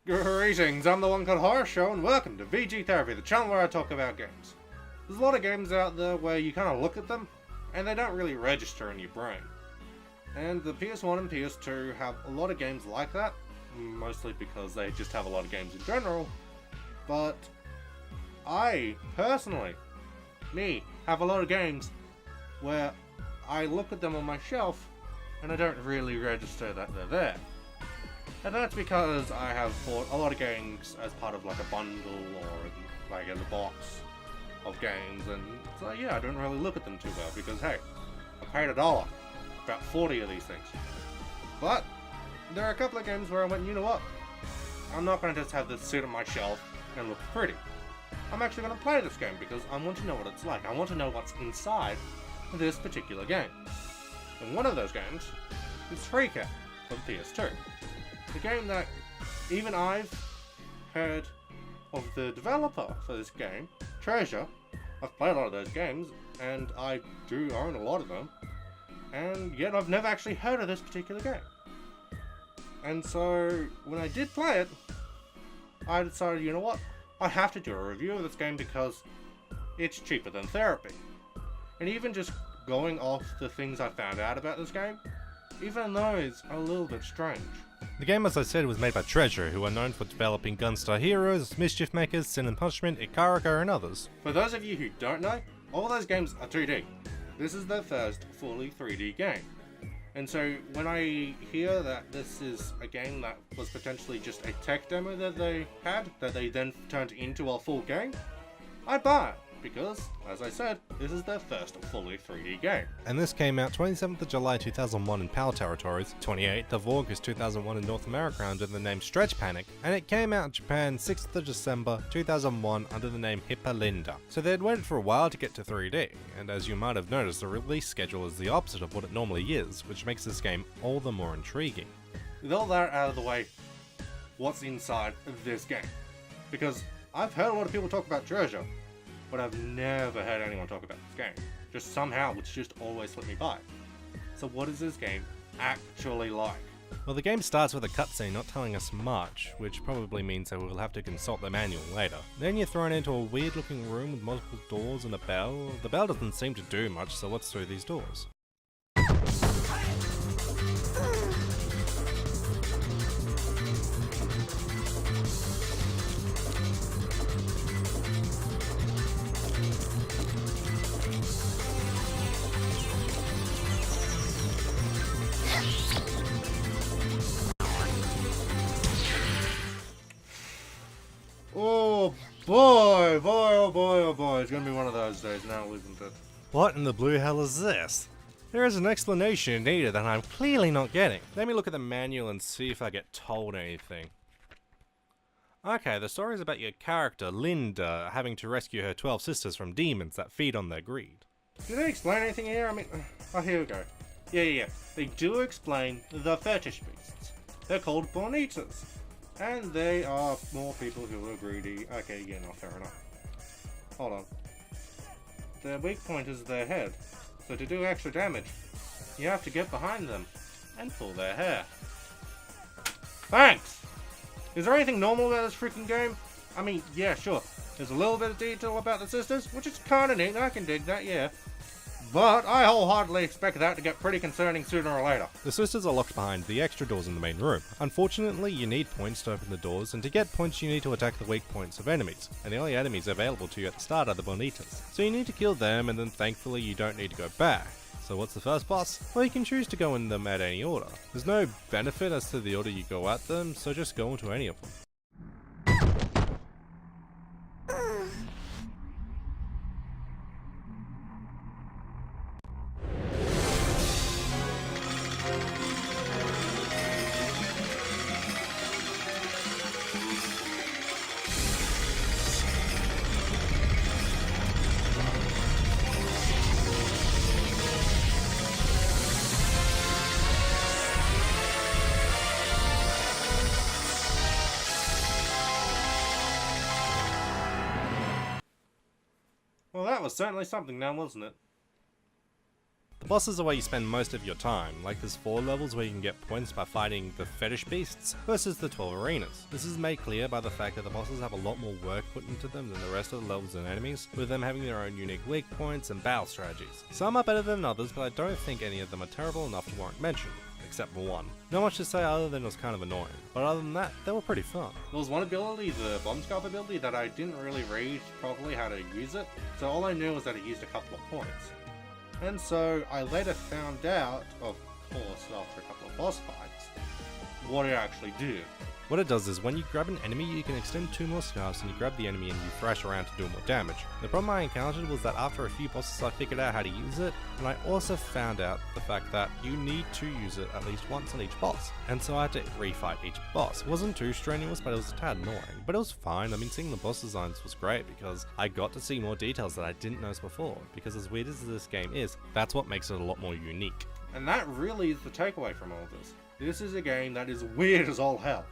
Greetings, I'm the One Called Horror Show, and welcome to VG Therapy, the channel where I talk about games. There's a lot of games out there where you kind of look at them, and they don't really register in your brain. And the PS1 and PS2 have a lot of games like that, mostly because they just have a lot of games in general, but I, personally, have a lot of games where I look at them on my shelf, and I don't really register that they're there. And that's because I have bought a lot of games as part of like a bundle or like as a box of games, and so yeah, I don't really look at them too well because hey, I paid $1 for about 40 of these things. But there are a couple of games where I went, you know what? I'm not going to just have this sit on my shelf and look pretty. I'm actually going to play this game because I want to know what it's like. I want to know what's inside this particular game. And one of those games is Freakout from PS2. The game that even I've heard of the developer for this game, Treasure. I've played a lot of those games, and I do own a lot of them, and yet I've never actually heard of this particular game. And so, when I did play it, I decided, you know what, I have to do a review of this game because it's cheaper than therapy. And even just going off the things I found out about this game, even those are a little bit strange. The game, as I said, was made by Treasure, who are known for developing Gunstar Heroes, Mischief Makers, Sin and Punishment, Ikarika, and others. For those of you who don't know, all those games are 2D. This is their first fully 3D game. And so when I hear that this is a game that was potentially just a tech demo that they had, that they then turned into a full game, I buy it. Because, as I said, this is their first fully 3D game. And this came out 27th of July 2001 in PAL territories, 28th of August 2001 in North America under the name Stretch Panic, and it came out in Japan 6th of December 2001 under the name Hippolinda. So they'd waited for a while to get to 3D, and as you might have noticed, the release schedule is the opposite of what it normally is, which makes this game all the more intriguing. With all that out of the way, what's inside of this game? Because I've heard a lot of people talk about Treasure, but I've never heard anyone talk about this game. Just somehow, it's just always slipped me by. So what is this game actually like? Well, the game starts with a cutscene not telling us much, which probably means that we'll have to consult the manual later. Then you're thrown into a weird looking room with multiple doors and a bell. The bell doesn't seem to do much, so what's through these doors? Oh boy, oh boy, it's gonna be one of those days now, isn't it? What in the blue hell is this? There is an explanation needed that I'm clearly not getting. Let me look at the manual and see if I get told anything. Okay, the story is about your character, Linda, having to rescue her 12 sisters from demons that feed on their greed. Did they explain anything here? I mean, oh, here we go. Yeah. They do explain the fetish beasts. They're called bonitas. And they are more people who are greedy. Okay, yeah, no, fair enough. Hold on. Their weak point is their head. So to do extra damage, you have to get behind them and pull their hair. Thanks! Is there anything normal about this freaking game? I mean, yeah, sure. There's a little bit of detail about the sisters, which is kinda neat. I can dig that, yeah. But I wholeheartedly expect that to get pretty concerning sooner or later. The sisters are locked behind the extra doors in the main room. Unfortunately, you need points to open the doors, and to get points you need to attack the weak points of enemies, and the only enemies available to you at the start are the bonitas. So you need to kill them, and then thankfully you don't need to go back. So what's the first boss? Well, you can choose to go in them at any order. There's no benefit as to the order you go at them, so just go into any of them. Well, that was certainly something now, wasn't it? The bosses are where you spend most of your time, like there's 4 levels where you can get points by fighting the fetish beasts, versus the 12 arenas. This is made clear by the fact that the bosses have a lot more work put into them than the rest of the levels and enemies, with them having their own unique weak points and battle strategies. Some are better than others, but I don't think any of them are terrible enough to warrant mention. Except for one. Not much to say other than it was kind of annoying, but other than that, they were pretty fun. There was one ability, the bomb scarf ability, that I didn't really read properly how to use it, so all I knew was that it used a couple of points. And so I later found out, of course after a couple of boss fights, what it actually did. What it does is when you grab an enemy, you can extend 2 more scarves and you grab the enemy and you thrash around to do more damage. The problem I encountered was that after a few bosses I figured out how to use it, and I also found out the fact that you need to use it at least once on each boss, and so I had to refight each boss. It wasn't too strenuous, but it was a tad annoying, but it was fine. I mean, seeing the boss designs was great because I got to see more details that I didn't notice before, because as weird as this game is, that's what makes it a lot more unique. And that really is the takeaway from all of this. This is a game that is weird as all hell.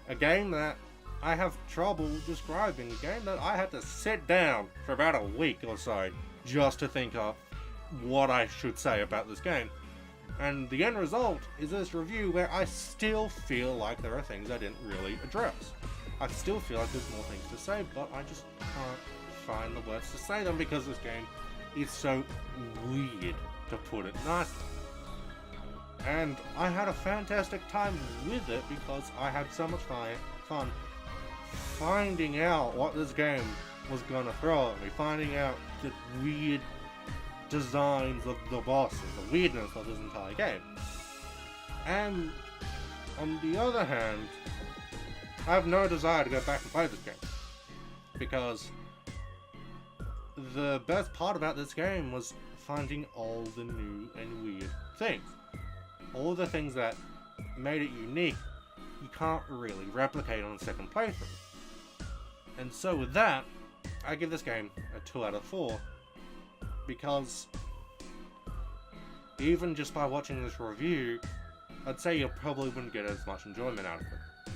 A game that I have trouble describing. A game that I had to sit down for about a week or so just to think of what I should say about this game. And the end result is this review where I still feel like there are things I didn't really address. I still feel like there's more things to say, but I just can't find the words to say them because this game is so weird, to put it nicely. And I had a fantastic time with it because I had so much fun finding out what this game was going to throw at me, finding out the weird designs of the bosses, the weirdness of this entire game. And on the other hand, I have no desire to go back and play this game, because the best part about this game was finding all the new and weird things. All the things that made it unique, you can't really replicate on a second playthrough. And so with that, I give this game a 2 out of 4, because even just by watching this review, I'd say you probably wouldn't get as much enjoyment out of it.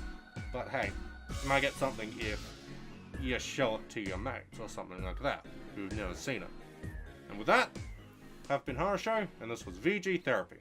But hey, you might get something if you show it to your mates or something like that, who've never seen it. And with that, I've been Horror Show, and this was VG Therapy.